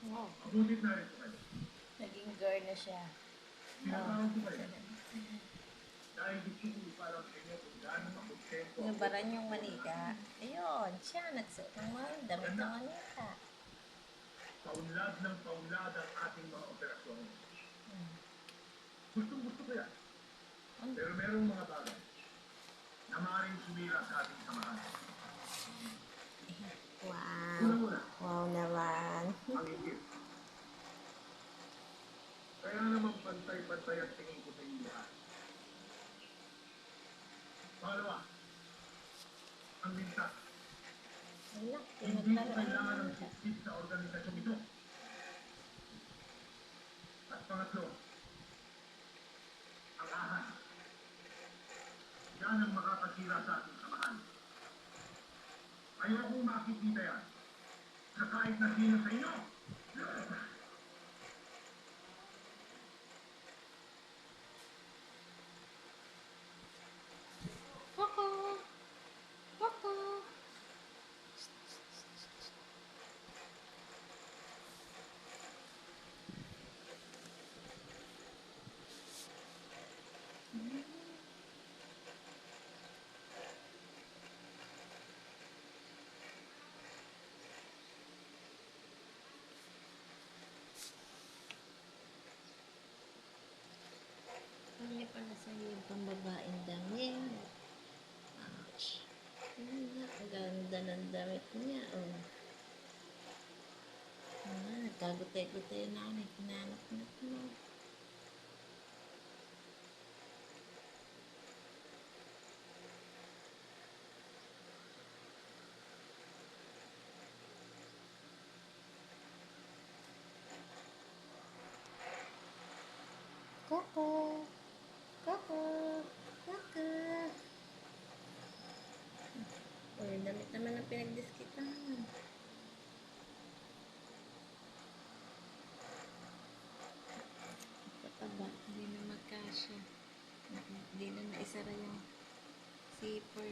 Oh, Mabutit na rin po kayo. naging girl na siya. Tinatawag ko kayo. Dahil gusto ko iparang sa inyo kung gaano makontento ako. Nabaran yung manika. Ayun, siya nagsuot ng mga damit ng manika. Paunlad ng paunlad ang ating mga operasyon. Gustong-gusto ko yan. Pero merong mga bagay na maaaring sumira sa ating samahan. Wow. Una-una, Wow naman. ang higit. Kaya naman pantay-pantay ang tingin ko sa inyo lahat. Pangalawa, ang ligtas. Wala, Hindi ko kailangan ng pinagkaroon. sisip sa organisasyon ito. At pangatlo, ang ahas. Yan ang makakasira sa ating samahan. Ayokong makikita yan sa kahit na sino sa inyo. Koko! Koko! Pali pala sa'yo yung pambabaeng damit. Ouch. Ang ganda ng damit niya, oh. Nagkagutay-gutay na ako. Kinanap-nap mo. Koko! Koko! Koko! Uy, damit naman ang pinagdiskitan. Pataba, hindi na magkasya. Hindi na naisara yung zipper.